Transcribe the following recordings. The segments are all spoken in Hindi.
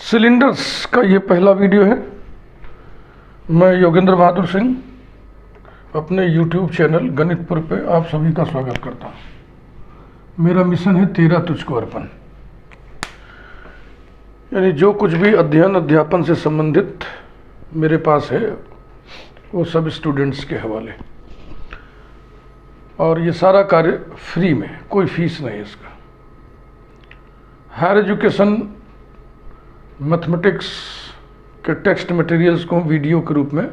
सिलेंडर्स का ये पहला वीडियो है। मैं योगेंद्र बहादुर सिंह अपने YouTube चैनल गणितपुर पे आप सभी का स्वागत करता हूँ। मेरा मिशन है तेरा तुझको अर्पण, यानी जो कुछ भी अध्ययन अध्यापन से संबंधित मेरे पास है वो सब स्टूडेंट्स के हवाले, और ये सारा कार्य फ्री में, कोई फीस नहीं है इसका। हायर एजुकेशन मैथमेटिक्स के टेक्स्ट मटेरियल्स को वीडियो के रूप में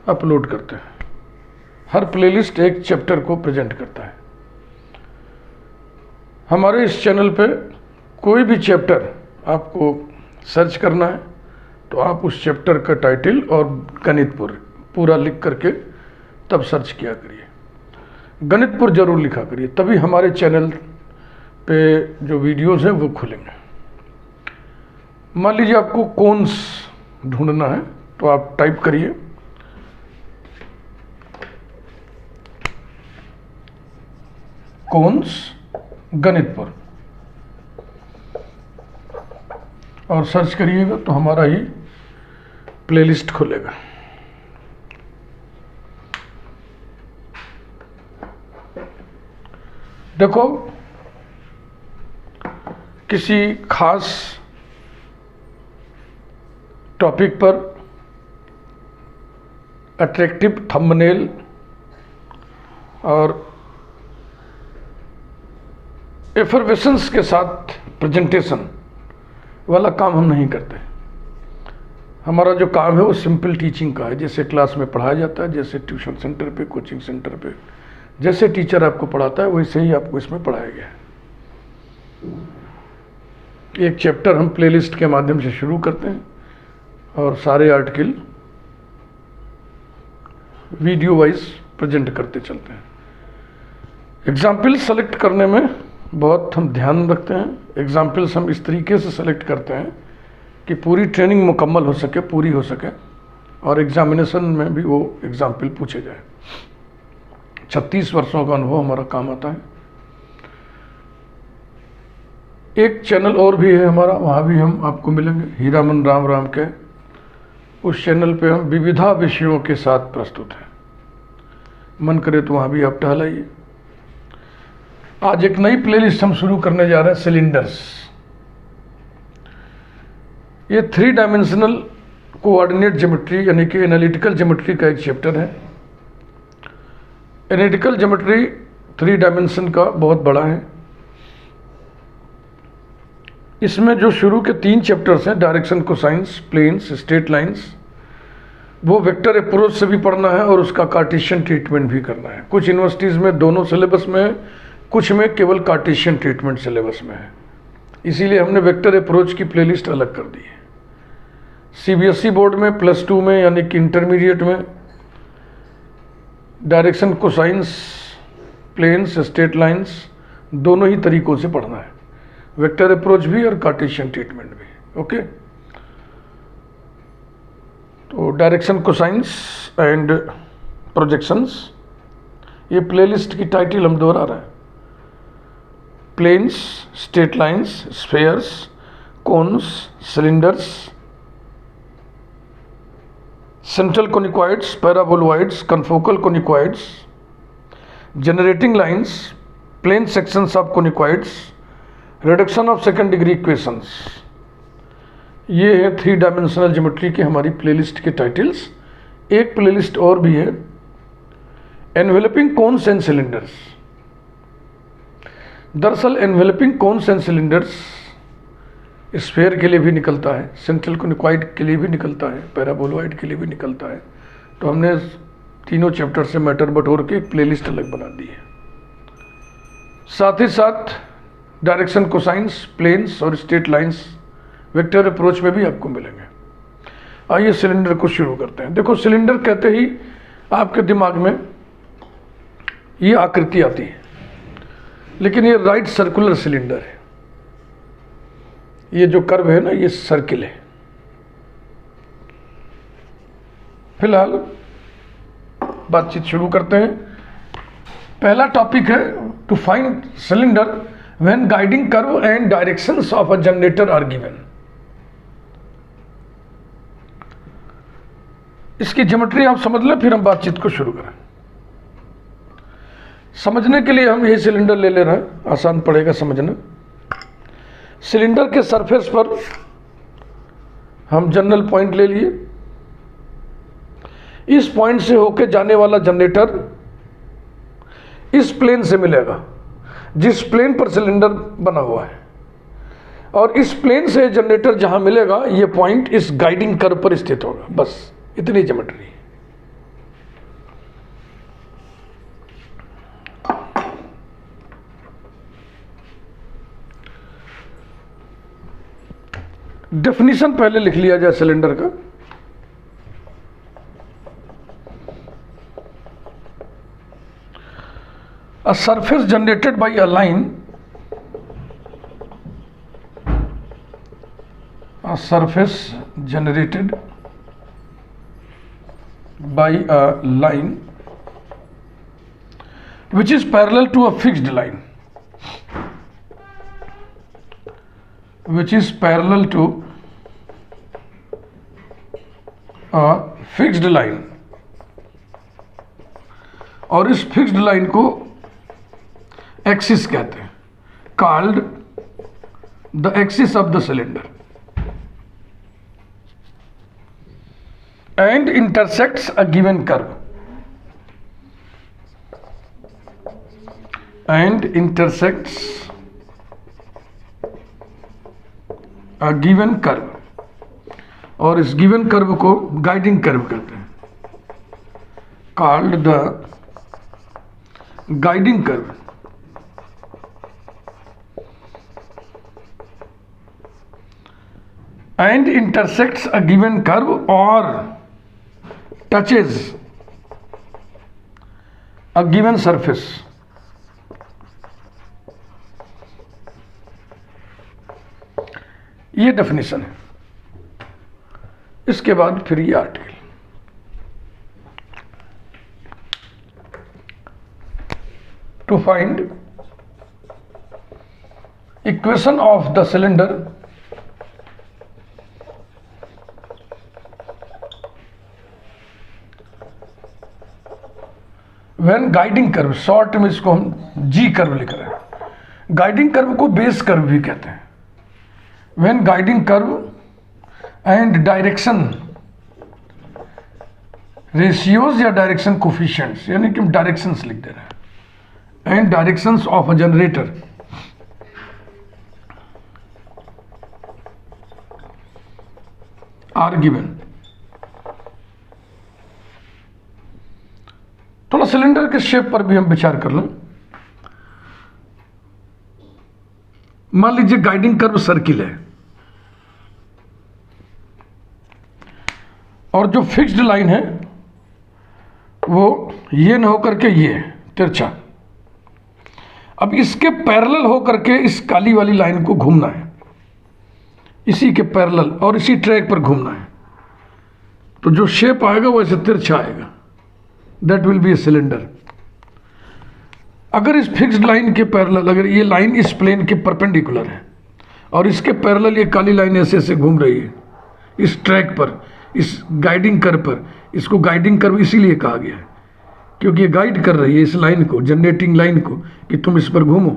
अपलोड करते हैं। हर प्लेलिस्ट एक चैप्टर को प्रेजेंट करता है। हमारे इस चैनल पे कोई भी चैप्टर आपको सर्च करना है तो आप उस चैप्टर का टाइटल और गणितपुर पूरा लिख करके तब सर्च किया करिए। गणितपुर जरूर लिखा करिए, तभी हमारे चैनल पे जो वीडियोस हैं वो खुलेंगे। मान लीजिए आपको कोन्स ढूंढना है तो आप टाइप करिए कोन्स गणितपुर और सर्च करिएगा तो हमारा ही प्लेलिस्ट खुलेगा। देखो, किसी खास टॉपिक पर अट्रैक्टिव थंबनेल और एफर्वेशंस के साथ प्रेजेंटेशन वाला काम हम नहीं करते। हमारा जो काम है वो सिंपल टीचिंग का है, जैसे क्लास में पढ़ाया जाता है, जैसे ट्यूशन सेंटर पे, कोचिंग सेंटर पे जैसे टीचर आपको पढ़ाता है वैसे ही आपको इसमें पढ़ाया गया है। एक चैप्टर हम प्लेलिस्ट के माध्यम से शुरू करते हैं और सारे आर्टिकल वीडियो वाइज प्रेजेंट करते चलते हैं। एग्जाम्पल सेलेक्ट करने में बहुत हम ध्यान रखते हैं। एग्जाम्पल्स हम इस तरीके से सेलेक्ट करते हैं कि पूरी ट्रेनिंग मुकम्मल हो सके, पूरी हो सके, और एग्जामिनेशन में भी वो एग्जाम्पल पूछे जाए। 36 वर्षों का अनुभव हमारा काम आता है। एक चैनल और भी है हमारा, वहाँ भी हम आपको मिलेंगे, हीरामन राम के। उस चैनल पे हम विविधा विषयों के साथ प्रस्तुत हैं। मन करे तो वहाँ भी आप टहलाइए। आज एक नई प्लेलिस्ट हम शुरू करने जा रहे हैं, सिलेंडर्स। ये 3 डायमेंशनल कोऑर्डिनेट ज्योमेट्री यानी कि एनालिटिकल ज्योमेट्री का एक चैप्टर है। एनालिटिकल ज्योमेट्री 3 डायमेंशन का बहुत बड़ा है। इसमें जो शुरू के 3 चैप्टर्स हैं, direction, cosines, planes, straight lines, वो वेक्टर अप्रोच से भी पढ़ना है और उसका कार्टेशियन ट्रीटमेंट भी करना है। कुछ यूनिवर्सिटीज़ में दोनों सिलेबस में है, कुछ में केवल कार्टेशियन ट्रीटमेंट सिलेबस में है। इसीलिए हमने वेक्टर अप्रोच की प्लेलिस्ट अलग कर दी है। CBSE बोर्ड में +2 में यानी कि इंटरमीडिएट में direction, cosines, planes, straight lines दोनों ही तरीकों से पढ़ना है, वेक्टर अप्रोच भी और कार्टेशियन ट्रीटमेंट भी। ओके, तो डायरेक्शन, कोसाइंस एंड प्रोजेक्शंस, ये प्लेलिस्ट की टाइटल हम दोहरा रहे हैं। Planes, straight lines, spheres, cones, cylinders, central conicoids, paraboloids, confocal conicoids, generating lines, plane sections of conicoids, reduction of second degree equations. ये है 3 डायमेंशनल ज्योमेट्री की हमारी प्लेलिस्ट के टाइटल्स। एक प्लेलिस्ट और भी है, एनवेलपिंग कोन्स एंड सिलेंडर्स। दरअसल enveloping cones and cylinders sphere के लिए भी निकलता है, सेंट्रल कोनिकॉइड के लिए भी निकलता है, पैराबोलॉइड के लिए भी निकलता है। तो हमने तीनों चैप्टर से मैटर बटोर के एक प्लेलिस्ट अलग बना दी है। साथ ही साथ डायरेक्शन, कोसाइंस, प्लेन्स और स्ट्रेट लाइंस वेक्टर अप्रोच में भी आपको मिलेंगे। आइए सिलेंडर को शुरू करते हैं। देखो, सिलेंडर कहते ही आपके दिमाग में ये आकृति आती है, लेकिन ये राइट सर्कुलर सिलेंडर है। ये जो कर्व है ना, ये सर्किल है। फिलहाल बातचीत शुरू करते हैं। पहला टॉपिक है to find cylinder when guiding curve and directions of a generator are given। इसकी ज्योमेट्री आप समझ लें, फिर हम बातचीत को शुरू करें। समझने के लिए हम ये सिलेंडर ले रहे हैं, आसान पड़ेगा समझना। सिलेंडर के सरफेस पर हम जनरल पॉइंट ले लिए। इस पॉइंट से होके जाने वाला जनरेटर इस प्लेन से मिलेगा जिस प्लेन पर सिलेंडर बना हुआ है, और इस प्लेन से जनरेटर जहां मिलेगा ये पॉइंट इस गाइडिंग कर्व पर स्थित होगा। बस इतनी ज्योमेट्री है। डेफिनेशन पहले लिख लिया जाए सिलेंडर का। A surface generated by a line, a surface generated by a line which is parallel to a fixed line, which is parallel to a fixed line, और इस फिक्स्ड लाइन को एक्सिस कहते हैं, called the axis of the cylinder, and intersects a given curve, and intersects a given curve, और इस गिवन कर्व को गाइडिंग कर्व कहते हैं, called the guiding curve. And intersects a given curve or touches a given surface. ये डेफिनेशन है। इसके बाद फिर ये article. To find equation of the cylinder when guiding curve, short में इसको हम जी कर्व लिख रहे हैं। गाइडिंग कर्व को बेस कर्व भी कहते हैं। When guiding curve and direction ratios या डायरेक्शन कोफिशिएंट्स, यानी कि हम डायरेक्शंस लिख दे रहे हैं, and directions of a generator are given. थोड़ा सिलेंडर के शेप पर भी हम विचार कर लें। मान लीजिए गाइडिंग कर्व सर्किल है और जो फिक्स्ड लाइन है वो ये न होकर के ये तिरछा। अब इसके पैरेलल होकर के इस काली वाली लाइन को घूमना है, इसी के पैरेलल और इसी ट्रैक पर घूमना है, तो जो शेप आएगा वो ऐसे तिरछा आएगा। That will be a cylinder. अगर इस फिक्स्ड लाइन के पैरेलल, अगर ये लाइन इस प्लेन के परपेंडिकुलर है और इसके पैरेलल ये काली लाइन ऐसे ऐसे घूम रही है इस ट्रैक पर, इस गाइडिंग कर्व पर, इसको गाइडिंग कर्व इसीलिए कहा गया है क्योंकि ये गाइड कर रही है इस लाइन को, जनरेटिंग लाइन को, कि तुम इस पर घूमो,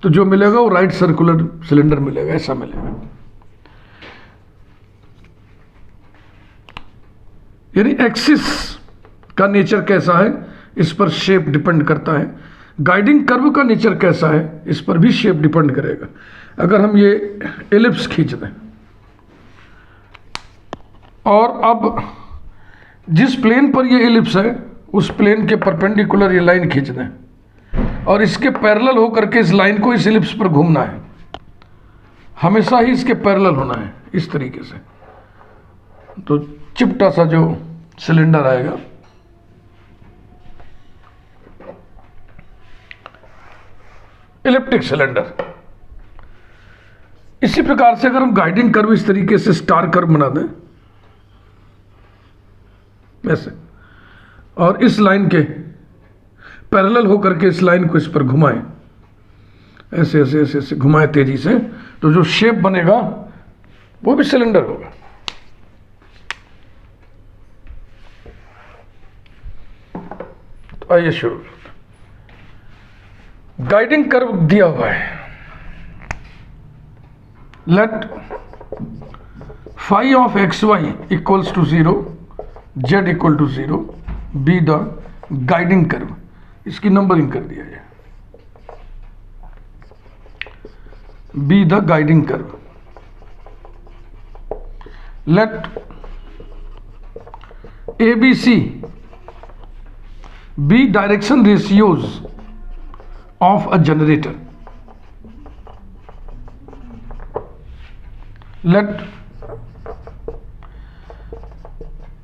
तो जो मिलेगा वो राइट सर्कुलर सिलेंडर मिलेगा, ऐसा मिलेगा। यानी एक्सिस का नेचर कैसा है इस पर शेप डिपेंड करता है। गाइडिंग कर्व का नेचर कैसा है इस पर भी शेप डिपेंड करेगा। अगर हम ये एलिप्स खींच दें और अब जिस प्लेन पर ये एलिप्स है उस प्लेन के परपेंडिकुलर ये लाइन खींच दें और इसके पैरेलल होकर के इस लाइन को इस एलिप्स पर घूमना है, हमेशा ही इसके पैरेलल होना है इस तरीके से, तो चिपटा सा जो सिलेंडर आएगा इलिप्टिक सिलेंडर। इसी प्रकार से अगर हम गाइडिंग कर्व इस तरीके से स्टार कर्व बना दें ऐसे, और इस लाइन के पैरेलल होकर के इस लाइन को इस पर घुमाएं, ऐसे ऐसे ऐसे ऐसे घुमाएं तेजी से, तो जो शेप बनेगा वो भी सिलेंडर होगा। आइए शुरू। गाइडिंग कर्व दिया हुआ है। Let phi of X Y equals to 0, Z equal to 0 be the guiding curve. इसकी नंबरिंग कर दिया जाए, be the guiding curve. Let A B C be direction ratios of a generator. Let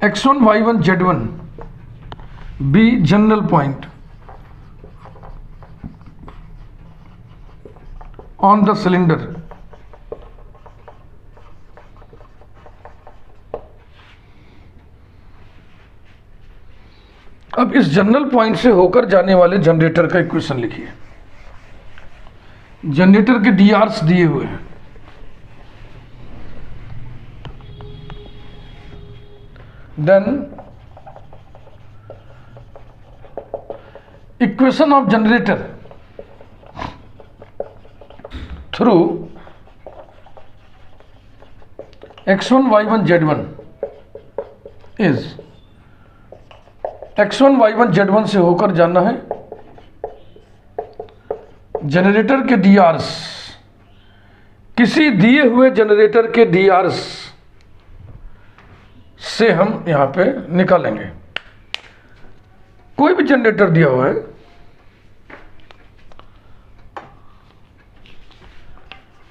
x1 y1 z1 be general point on the cylinder अब इस जनरल पॉइंट से होकर जाने वाले जनरेटर का इक्वेशन लिखिए। जनरेटर के डीआरस दिए हुए हैं। Then equation of generator through x1 y1 z1 is x1 y1 z1 से होकर जाना है जनरेटर के डीआरस, किसी दिए हुए जनरेटर के डीआरस से हम यहां पे निकालेंगे। कोई भी जनरेटर दिया हुआ है,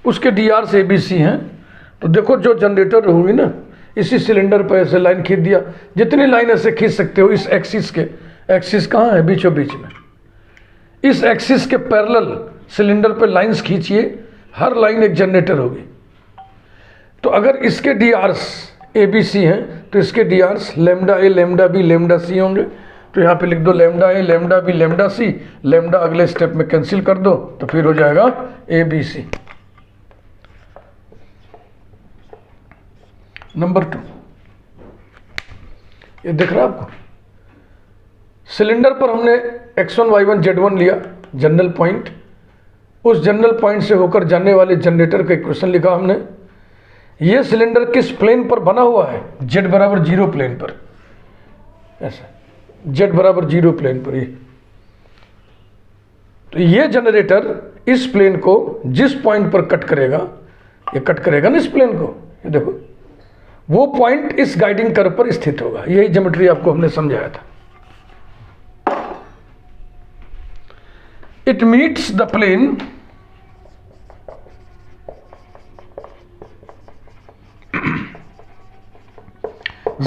उसके डीआरस एबीसी हैं। तो देखो जो जनरेटर हुई ना, इसी सिलेंडर पर ऐसे लाइन खींच दिया, जितनी लाइन ऐसे खींच सकते हो इस एक्सिस के, एक्सिस कहाँ है, बीचों बीच में, इस एक्सिस के पैरेलल सिलेंडर पे लाइंस खींचिए, हर लाइन एक जनरेटर होगी। तो अगर इसके डीआरस एबीसी हैं तो इसके डीआरस लैम्डा ए, लैम्डा बी, लैम्डा सी होंगे। तो यहाँ पे लिख दो लैम्डा ए, लैम्डा बी, लैम्डा सी। लैम्डा अगले स्टेप में कैंसिल कर दो तो फिर हो जाएगा ए बी सी। नंबर 2, ये दिख रहा है आपको, सिलेंडर पर हमने x1 y1 z1 लिया जनरल पॉइंट। उस जनरल पॉइंट से होकर जाने वाले जनरेटर का इक्वेशन लिखा हमने। ये सिलेंडर किस प्लेन पर बना हुआ है, z बराबर 0 प्लेन पर, ऐसा z बराबर 0 प्लेन पर। ये तो ये जनरेटर इस प्लेन को जिस पॉइंट पर कट करेगा, ये कट करेगा ना इस प्लेन को, ये देखो, वो पॉइंट इस गाइडिंग कर्व पर स्थित होगा। यही ज्योमेट्री आपको हमने समझाया था। It meets the plane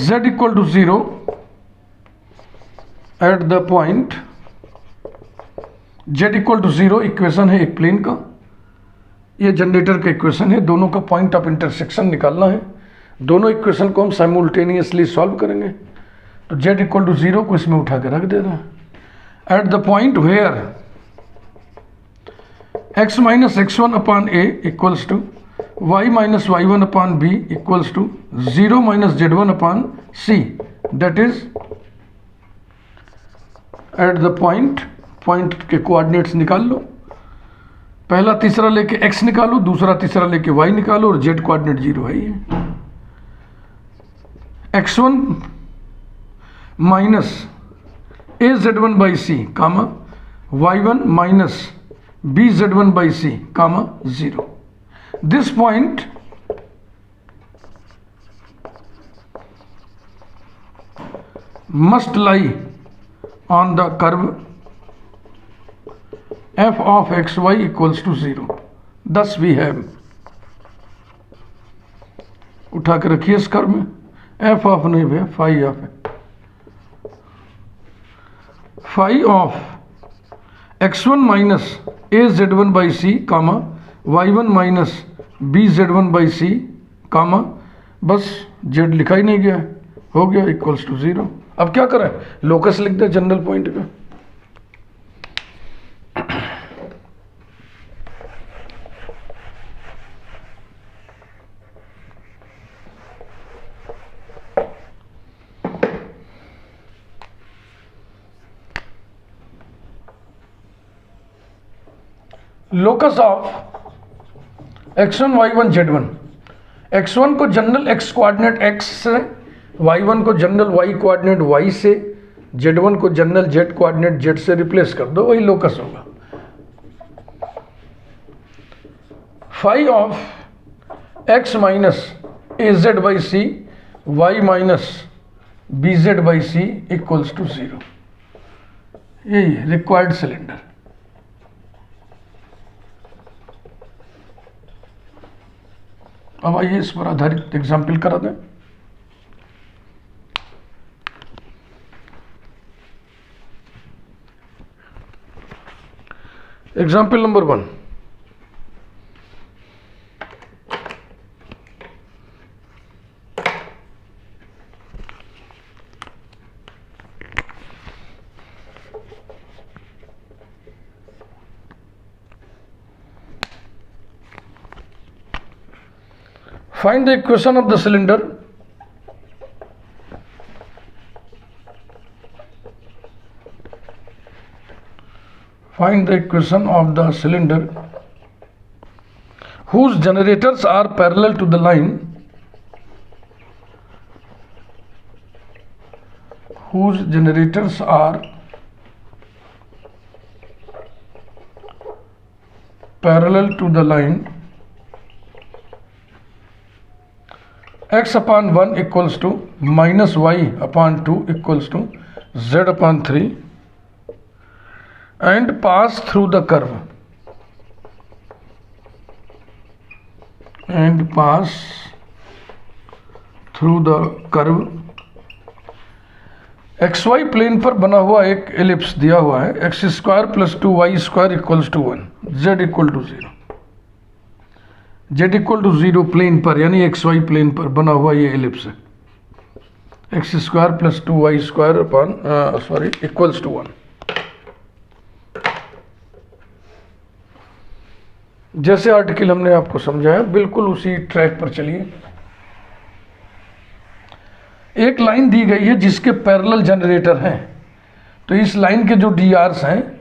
z equal to 0 at the point z equal to 0। Equation है एक प्लेन का, ये जनरेटर का इक्वेशन है। दोनों का पॉइंट ऑफ इंटरसेक्शन निकालना है। दोनों इक्वेशन को हम साइमल्टेनियसली सॉल्व करेंगे। तो z इक्वल टू 0 को इसमें उठा के रख देना। At the point where x minus x1 upon a equals to y minus y1 upon b equals to 0 minus z1 upon c, that is at the point के कोऑर्डिनेट्स निकाल लो। पहला तीसरा लेके x निकालो, दूसरा तीसरा लेके y निकालो, और z कोऑर्डिनेट 0 है ये। x1 minus a z1 by C comma y1 minus b z1 by c comma 0। This point must lie on the curve f of xy equals to 0। Thus we have, उठा के रखिए इस कर्व में, f ऑफ नहीं भैया, फाई ऑफ है, phi of x1 minus a z1 by C comma y1 minus b z1 by C comma, बस z लिखा ही नहीं गया है, हो गया इक्वल्स टू 0। अब क्या करें, लोकस लिख दे जनरल पॉइंट का। Locus of x1 y1 z1, x1 को जनरल x कोऑर्डिनेट x से, y1 को जनरल y कोऑर्डिनेट y से, z1 को जनरल z कोऑर्डिनेट z से रिप्लेस कर दो, वही लोकस होगा। Phi of x minus az by C, y minus bz by C equals to 0। यही है रिक्वायर्ड सिलेंडर। अब आइए इस पर आधारित एग्जाम्पल करा दें। Example number 1, find the equation of the cylinder whose generators are parallel to the line x upon 1 equals to minus y upon 2 equals to z upon 3 and pass through the curve xy plane पर बना हुआ एक एलिप्स दिया हुआ है, X square plus 2y square equals to 1, z equal to 0, z equal to 0 plane पर यानी xy प्लेन पर बना हुआ ये एलिप्स है, X square plus 2y square upon equals to 1। जैसे आर्टिकल हमने आपको समझाया बिल्कुल उसी ट्रैक पर चलिए। एक लाइन दी गई है जिसके पैरेलल जनरेटर हैं, तो इस लाइन के जो डी आर्स हैं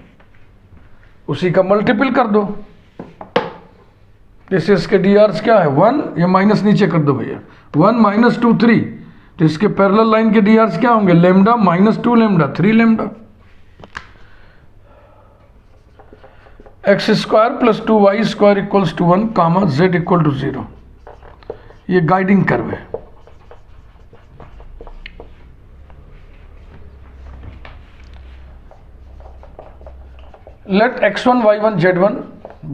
उसी का मल्टीपल कर दो। जैसे इसके डी आर्स क्या है 1, ये माइनस नीचे कर दो भैया, 1 माइनस 2 3, तो इसके पैरेलल लाइन के डी आर्स क्या होंगे lambda minus 2 lambda 3 lambda. X square plus 2y square equals to 1 comma z equal to 0, ये गाइडिंग कर्व है। Let x1 y1 z1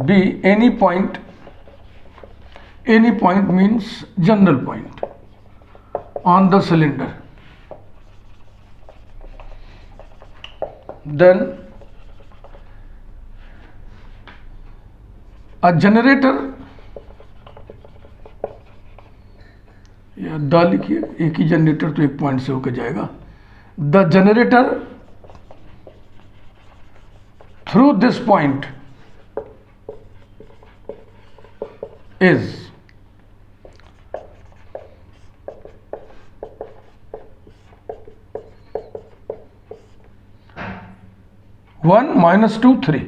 be any point means general point on the cylinder, then a generator, या द लिखिए, एक ही जनरेटर तो एक पॉइंट से होकर जाएगा। The generator through this point is (1 minus 2 3).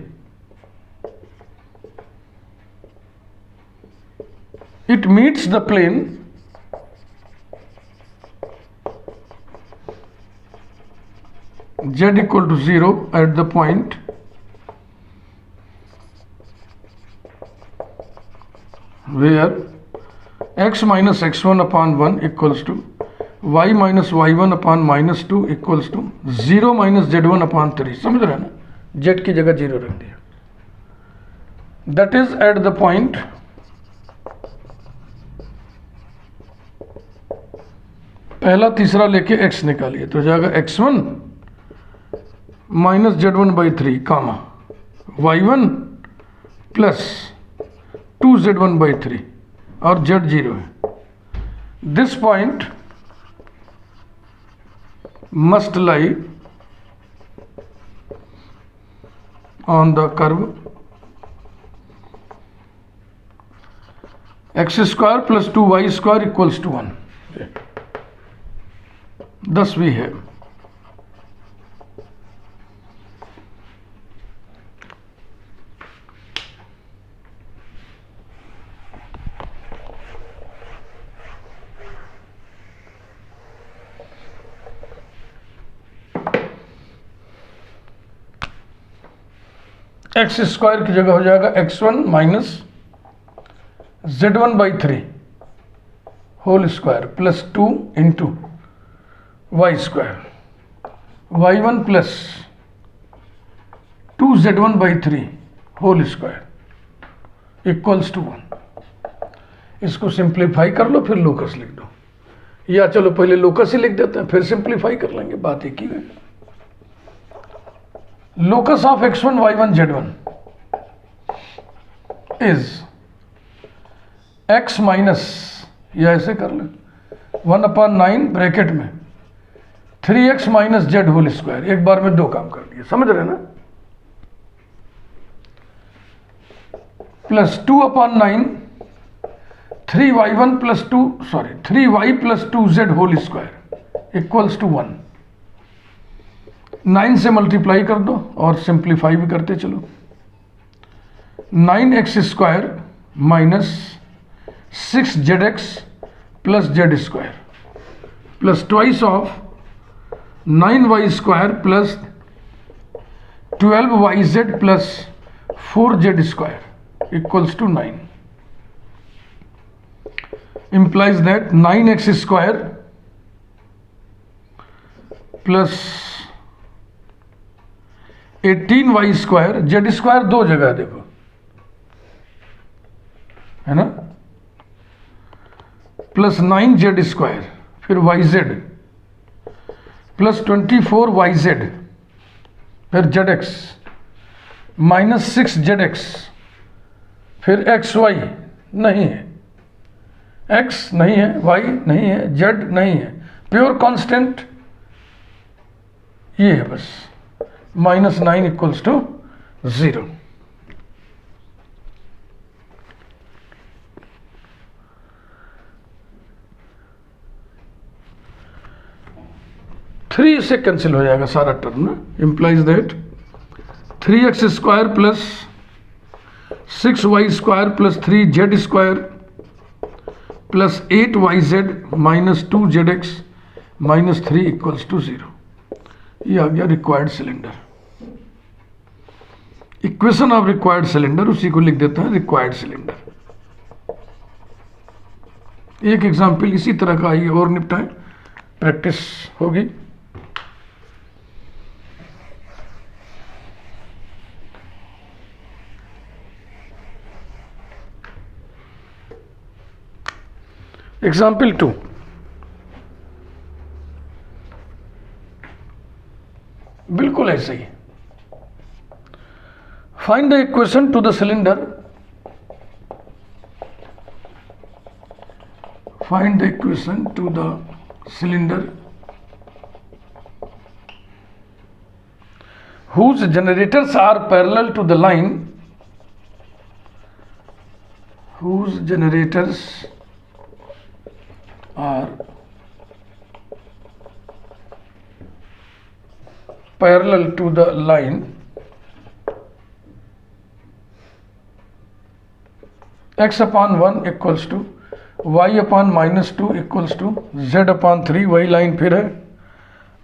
It meets the plane z equal to 0 at the point where x minus x1 upon 1 equals to y minus y1 upon minus 2 equals to 0 minus z1 upon 3। समझ रहे हैं ना, z की जगह 0 रख दिया। That is at the point पहला तीसरा लेके x निकालिए, तो जाएगा x1 minus z1 by 3 comma y1 plus 2z1 by 3 और z 0 है। This point must lie on the curve X square plus 2y square equals to 1। thus we have x square की जगह हो जाएगा x1 minus z1/3 whole square plus 2 into Y square y1 plus 2z1/3 whole square equals to 1। इसको सिंप्लीफाई कर लो, फिर लोकस लिख दो, या चलो पहले लोकस ही लिख देते हैं फिर सिंप्लीफाई कर लेंगे, बात एक ही है। Locus of x1 y1 z1 is x minus, या ऐसे कर ले 1/9 ब्रैकेट में 3x minus Z whole square. एक बार में दो काम कर दिए, समझ रहे ना, plus 2/9 3y1 plus 3y plus 2z whole square equals to 1। 9 से मल्टीप्लाई कर दो और सिंप्लीफाई भी करते चलो। 9x square minus 6zx plus Z square plus twice of 9y square plus 12yz plus 4z square equals to 9 implies that 9x square plus 18y square, Z square दो जगह देखो है ना, प्लस 9z स्क्वायर फिर yz प्लस 24yz फिर zx माइनस 6zx फिर xy नहीं है, x नहीं है, y नहीं है, z नहीं है, प्योर कांस्टेंट ये है बस, -9 इक्वल्स टू 0। थ्री से कैंसिल हो जाएगा सारा टर्म ना, implies that 3x square plus 6y square plus 3z square plus 8yz minus 2zx minus 3 equals to 0। ये आ गया required cylinder, equation of required cylinder, उसी को लिख देते हैं रिक्वायर्ड सिलेंडर। एक एग्जाम्पल इसी तरह का आइए और निपटाएं, प्रैक्टिस होगी। एग्जाम्पल 2, बिल्कुल ऐसे ही। Find the equation to the cylinder, find the equation to the cylinder whose generators are parallel to the line, whose generators are parallel to the line x/1 equals to y/-2 equals to z/3, वही लाइन फिर है,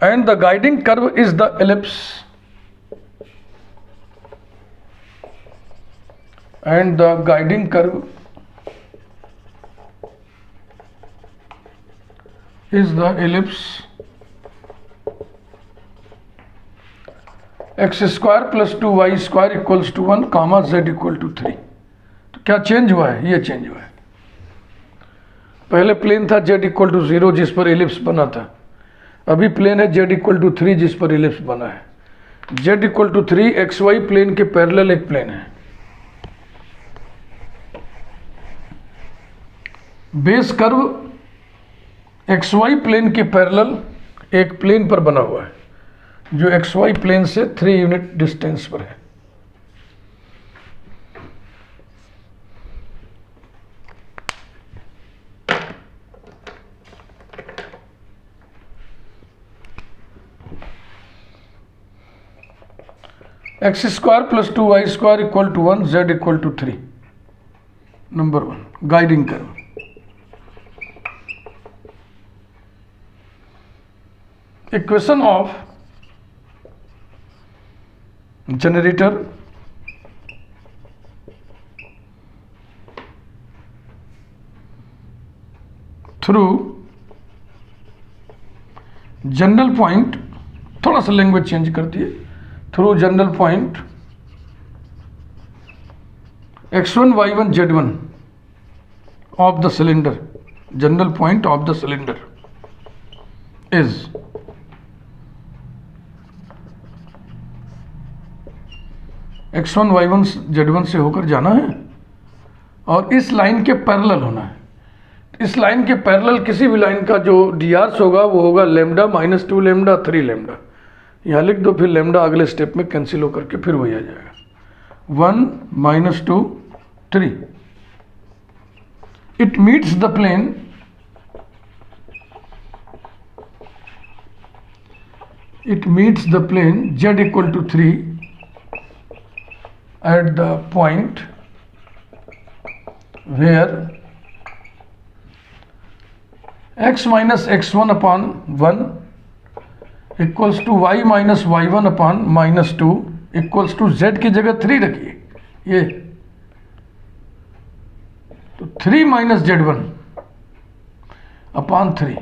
and the guiding curve is the ellipse, and the guiding curve is the ellipse x square plus 2y square equals to 1 comma z equal to 3। तो क्या चेंज हुआ है, ये चेंज हुआ है। पहले प्लेन था z इक्वल टू 0 जिस पर एलिप्स बना था, अभी प्लेन है z इक्वल टू 3 जिस पर एलिप्स बना है। z equal to 3 xy plane के पैरेलल एक प्लेन है, बेस कर्व XY प्लेन के पैरेलल एक प्लेन पर बना हुआ है जो XY प्लेन से 3 यूनिट डिस्टेंस पर है। x square plus 2y square equal to 1, z equal to 3। Number 1 guiding curve. Equation of generator through general point, थोड़ा सा लैंग्वेज चेंज कर दिए, through general point x1 y1 z1 of the cylinder, general point of the cylinder is x1 y1 z1 से होकर जाना है और इस लाइन के पैरेलल होना है। इस लाइन के पैरेलल किसी भी लाइन का जो dr होगा वो होगा लैम्डा माइनस 2 लैम्डा 3 लैम्डा, यहाँ लिख दो, फिर लैम्डा अगले स्टेप में कैंसिल होकर के फिर वही आ जाएगा 1 minus 2 3। It meets the plane z equal to 3 at the point where x minus x1 upon 1 equals to y minus y1 upon minus 2 equals to z की जगह 3 रखिए, ये तो 3 minus z1 upon 3,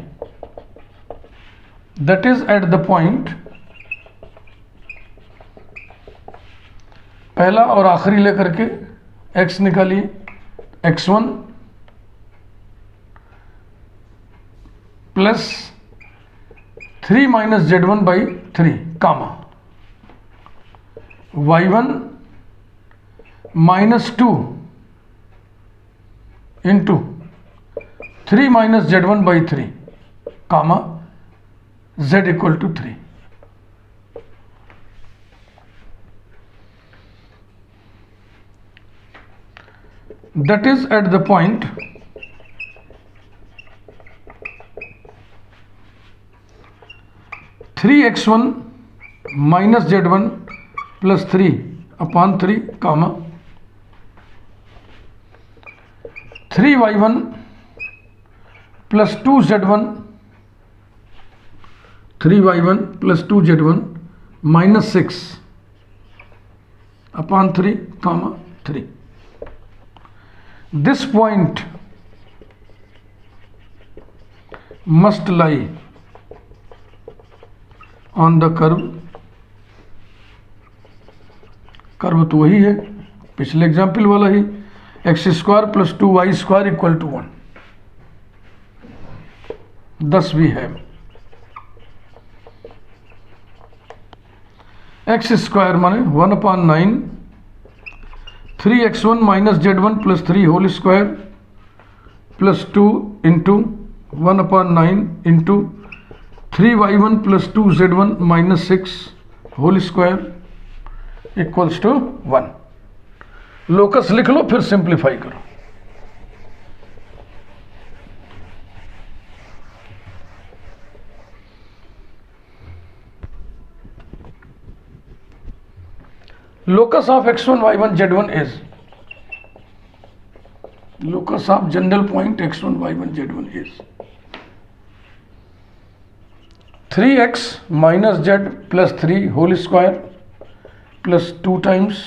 that is at the point, पहला और आखिरी लेकर के x निकालिए, x1 plus 3 minus z1 by 3 comma y1 minus 2 into 3 minus z1 by 3 comma z equal to 3। That is at the point three x1 minus z1 plus 3 upon 3 comma 3y1 plus 2z1 3y1 plus 2z1 minus 6 upon 3 comma 3। This point must lie on the curve, curve तो वही है पिछले एग्जाम्पल वाला ही, x square plus 2y square equal to 1। thus we have x square माने 1/9 3x1 minus z1 plus 3 whole square plus 2 into 1/9 into 3y1 plus 2z1 minus 6 whole square equals to 1। Locus लिख लो फिर सिंप्लीफाई करो। Locus of x1 y1 z1 is, locus of general point x1 y1 z1 is 3x minus z plus 3 whole square plus 2 times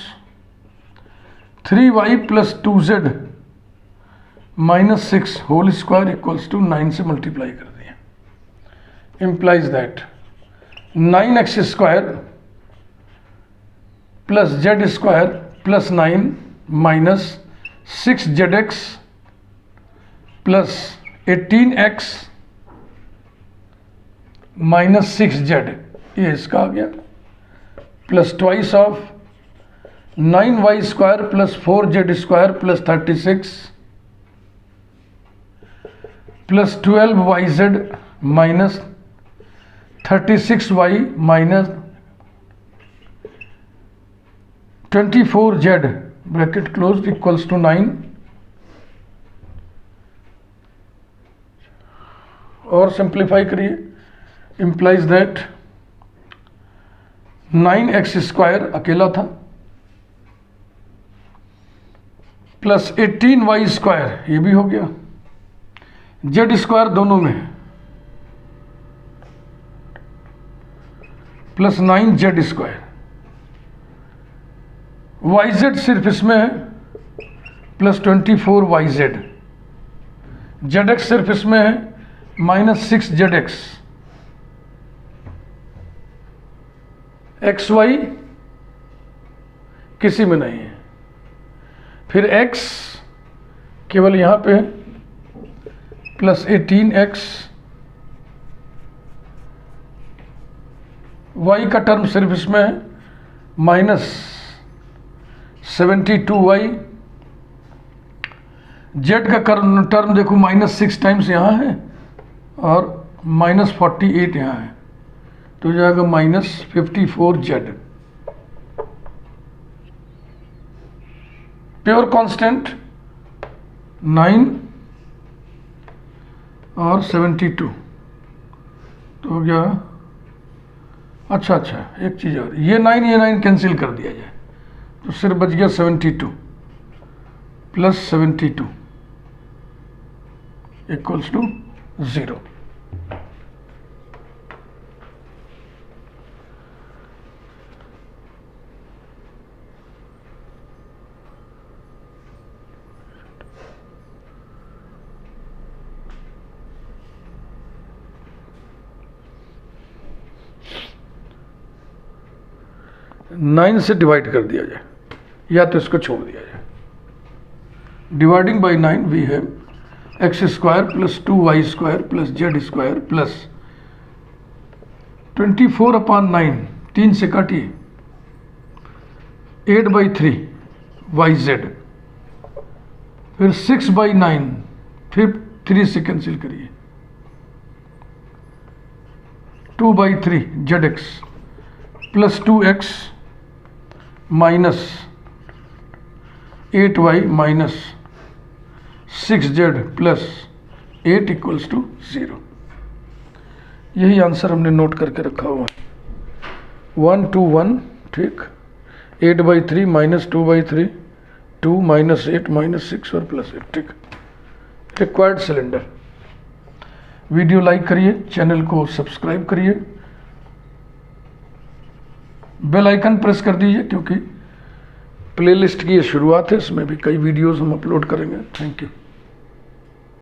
3y plus 2z minus 6 whole square equals to 9 से मल्टीप्लाई कर दिया, implies that 9x square plus Z square plus 9 minus 6zx plus 18x minus 6z, ये इसका आ गया, plus twice of 9y square plus 4z square plus 36 plus 12yz minus 36y minus 24z bracket close equals to 9 और सिंप्लीफाई करिए, इंप्लाइज दैट 9x स्क्वायर अकेला था प्लस 18y स्क्वायर ये भी हो गया, z स्क्वायर दोनों में प्लस 9z स्क्वायर, yz सिर्फ इसमें है प्लस 24yz, जेड एक्स सिर्फ इसमें है -6 ZX, XY किसी में नहीं है। फिर x केवल यहाँ पे +18x, y का टर्म सिर्फ इसमें है -72y, z का टर्म देखो -6 टाइम्स यहाँ है और -48 यहाँ है, तो जाएगा -54z। प्योर कांस्टेंट 9 और 72, तो हो गया। अच्छा, एक चीज़ और, ये 9 कैंसिल कर दिया जाए तो सिर्फ बच गया 72 + 72 = 0। नाइन से डिवाइड कर दिया जाए या तो इसको छोड़ दिया जाए। Dividing by 9 we have x² + 2y² + z² + 24/9, 3 से काटिए, 8/3 yz, फिर 6/9, फिर 3 से कैंसिल करिए, 2/3 zx + 2x -8y -6z + 8 = 0। यही आंसर हमने नोट करके रखा हुआ है, 1 2 1, ठीक, 8/3 -2/3, 2 -8 -6 और +8, ठीक। Required cylinder. वीडियो लाइक करिए, चैनल को सब्सक्राइब करिए, बेल आइकन प्रेस कर दीजिए, क्योंकि प्लेलिस्ट की ये शुरुआत है, इसमें भी कई वीडियोस हम अपलोड करेंगे। Thank you.